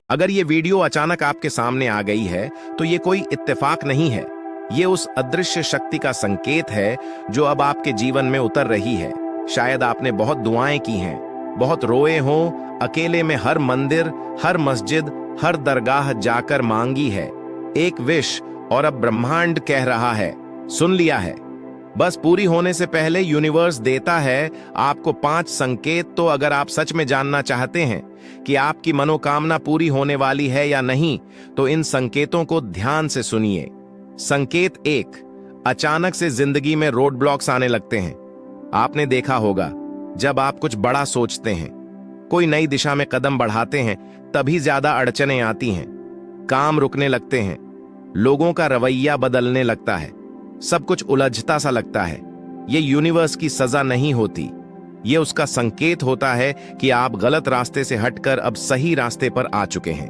अगर ये वीडियो अचानक आपके सामने आ गई है तो ये कोई इत्तेफाक नहीं है। ये उस अदृश्य शक्ति का संकेत है जो अब आपके जीवन में उतर रही है। शायद आपने बहुत दुआएं की हैं, बहुत रोए हों, अकेले में हर मंदिर, हर मस्जिद, हर दरगाह जाकर मांगी है एक विश, और अब ब्रह्मांड कह रहा है सुन लिया है। बस पूरी होने से पहले यूनिवर्स देता है आपको 5 संकेत। तो अगर आप सच में जानना चाहते हैं कि आपकी मनोकामना पूरी होने वाली है या नहीं, तो इन संकेतों को ध्यान से सुनिए। संकेत 1, अचानक से जिंदगी में रोड ब्लॉक्स आने लगते हैं। आपने देखा होगा, जब आप कुछ बड़ा सोचते हैं, कोई नई दिशा में कदम बढ़ाते हैं, तभी ज्यादा अड़चनें आती हैं। काम रुकने लगते हैं, लोगों का रवैया बदलने लगता है, सब कुछ उलझता सा लगता है। ये यूनिवर्स की सजा नहीं होती, ये उसका संकेत होता है कि आप गलत रास्ते से हटकर अब सही रास्ते पर आ चुके हैं।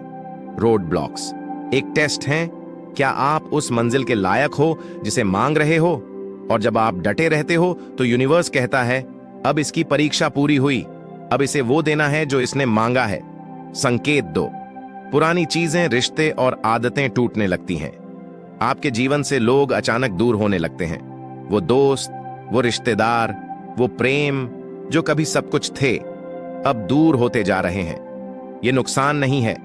रोड ब्लॉक्स एक टेस्ट हैं। क्या आप उस मंजिल के लायक हो जिसे मांग रहे हो? और जब आप डटे रहते हो तो यूनिवर्स कहता है अब इसकी परीक्षा पूरी हुई, अब इसे वो देना है जो इसने मांगा है। संकेत 2, पुरानी चीजें, रिश्ते और आदतें टूटने लगती हैं। आपके जीवन से लोग अचानक दूर होने लगते हैं। वो दोस्त, वो रिश्तेदार, वो प्रेम जो कभी सब कुछ थे, अब दूर होते जा रहे हैं। ये नुकसान नहीं है,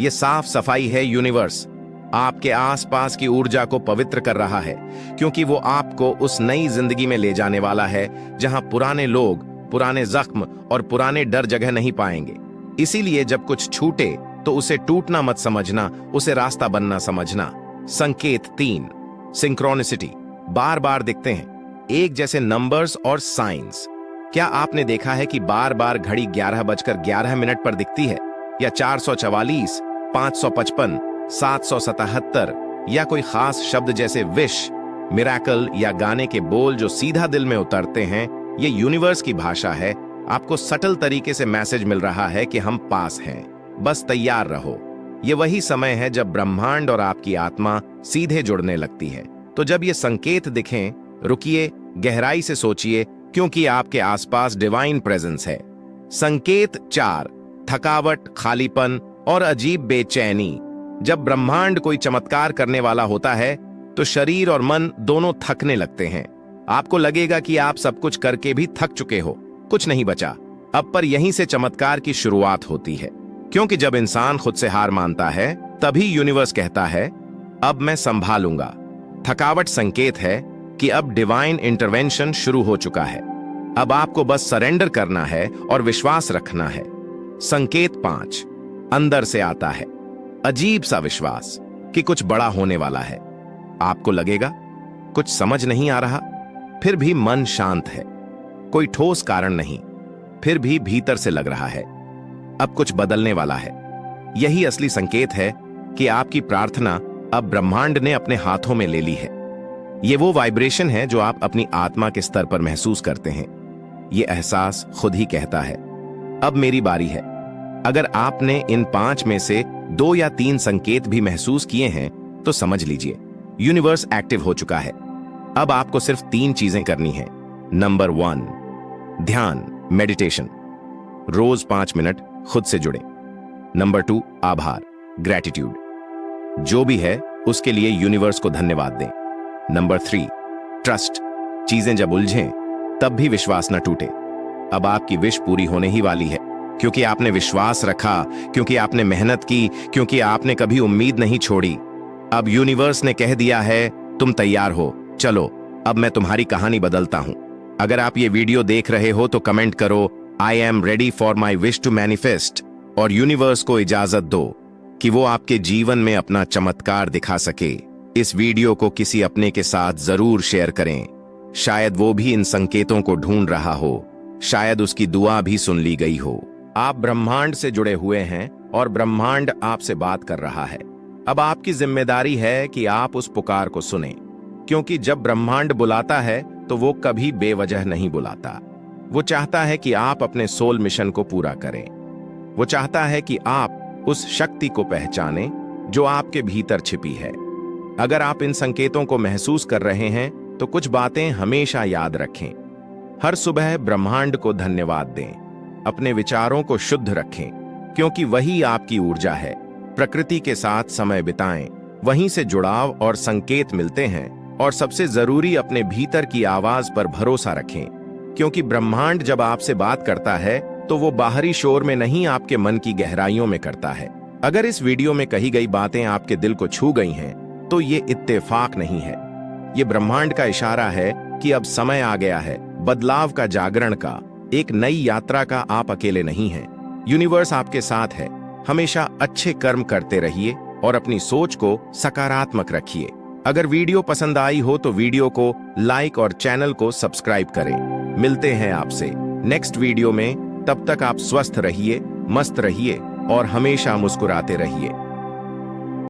ये साफ सफाई है। यूनिवर्स आपके आसपास की ऊर्जा को पवित्र कर रहा है, क्योंकि वो आपको उस नई जिंदगी में ले जाने वाला है जहां पुराने लोग, पुराने जख्म और पुराने डर जगह नहीं पाएंगे। इसीलिए जब कुछ छूटे तो उसे टूटना मत समझना, उसे रास्ता बनना समझना। संकेत 3, सिंक्रोनिसिटी, बार बार दिखते हैं एक जैसे नंबर्स और साइंस। क्या आपने देखा है कि बार बार घड़ी 11:11 पर दिखती है, या 444, 555, 777, या कोई खास शब्द जैसे विश, मिरेकल या गाने के बोल जो सीधा दिल में उतरते हैं? ये यूनिवर्स की भाषा है। आपको सटल तरीके से मैसेज मिल रहा है कि हम पास हैं, बस तैयार रहो। ये वही समय है जब ब्रह्मांड और आपकी आत्मा सीधे जुड़ने लगती है। तो जब ये संकेत दिखें, रुकिए, गहराई से सोचिए, क्योंकि आपके आसपास डिवाइन प्रेजेंस है। संकेत 4, थकावट, खालीपन और अजीब बेचैनी। जब ब्रह्मांड कोई चमत्कार करने वाला होता है तो शरीर और मन दोनों थकने लगते हैं। आपको लगेगा कि आप सब कुछ करके भी थक चुके हो, कुछ नहीं बचा अब। पर यहीं से चमत्कार की शुरुआत होती है, क्योंकि जब इंसान खुद से हार मानता है तभी यूनिवर्स कहता है अब मैं संभालूंगा। थकावट संकेत है कि अब डिवाइन इंटरवेंशन शुरू हो चुका है। अब आपको बस सरेंडर करना है और विश्वास रखना है। संकेत 5, अंदर से आता है अजीब सा विश्वास कि कुछ बड़ा होने वाला है। आपको लगेगा कुछ समझ नहीं आ रहा, फिर भी मन शांत है। कोई ठोस कारण नहीं, फिर भी भीतर से लग रहा है अब कुछ बदलने वाला है। यही असली संकेत है कि आपकी प्रार्थना अब ब्रह्मांड ने अपने हाथों में ले ली है। ये वो वाइब्रेशन है जो आप अपनी आत्मा के स्तर पर महसूस करते हैं। ये एहसास खुद ही कहता है अब मेरी बारी है। अगर आपने इन 5 में से 2 या 3 संकेत भी महसूस किए हैं तो समझ लीजिए यूनिवर्स एक्टिव हो चुका है। अब आपको सिर्फ 3 चीजें करनी हैं। नंबर 1, ध्यान, मेडिटेशन, रोज 5 मिनट खुद से जुड़े। नंबर 2, आभार, ग्रैटिट्यूड, जो भी है उसके लिए यूनिवर्स को धन्यवाद दें। नंबर 3, ट्रस्ट, चीजें जब उलझें तब भी विश्वास न टूटे। अब आपकी विश पूरी होने ही वाली है, क्योंकि आपने विश्वास रखा, क्योंकि आपने मेहनत की, क्योंकि आपने कभी उम्मीद नहीं छोड़ी। अब यूनिवर्स ने कह दिया है तुम तैयार हो, चलो अब मैं तुम्हारी कहानी बदलता हूं। अगर आप ये वीडियो देख रहे हो तो कमेंट करो I am ready for my wish to manifest, और यूनिवर्स को इजाजत दो कि वो आपके जीवन में अपना चमत्कार दिखा सके। इस वीडियो को किसी अपने के साथ जरूर शेयर करें। शायद वो भी इन संकेतों को ढूंढ रहा हो, शायद उसकी दुआ भी सुन ली गई हो। आप ब्रह्मांड से जुड़े हुए हैं और ब्रह्मांड आपसे बात कर रहा है। अब आपकी जिम्मेदारी है कि आप उस पुकार को सुनें, क्योंकि जब ब्रह्मांड बुलाता है तो वो कभी बेवजह नहीं बुलाता। वो चाहता है कि आप अपने सोल मिशन को पूरा करें। वो चाहता है कि आप उस शक्ति को पहचानें जो आपके भीतर छिपी है। अगर आप इन संकेतों को महसूस कर रहे हैं तो कुछ बातें हमेशा याद रखें। हर सुबह ब्रह्मांड को धन्यवाद दें, अपने विचारों को शुद्ध रखें, क्योंकि वही आपकी ऊर्जा है। प्रकृति के साथ समय बिताएं, वहीं से जुड़ाव और संकेत मिलते हैं। और सबसे जरूरी, अपने भीतर की आवाज पर भरोसा रखें, क्योंकि ब्रह्मांड जब आपसे बात करता है तो वो बाहरी शोर में नहीं, आपके मन की गहराइयों में करता है। अगर इस वीडियो में कही गई बातें आपके दिल को छू गई हैं, तो ये इत्तेफाक नहीं है, ये ब्रह्मांड का इशारा है कि अब समय आ गया है बदलाव का, जागरण का, एक नई यात्रा का। आप अकेले नहीं हैं, यूनिवर्स आपके साथ है। हमेशा अच्छे कर्म करते रहिए और अपनी सोच को सकारात्मक रखिए। अगर वीडियो पसंद आई हो तो वीडियो को लाइक और चैनल को सब्सक्राइब करें। मिलते हैं आपसे नेक्स्ट वीडियो में, तब तक आप स्वस्थ रहिए, मस्त रहिए और हमेशा मुस्कुराते रहिए।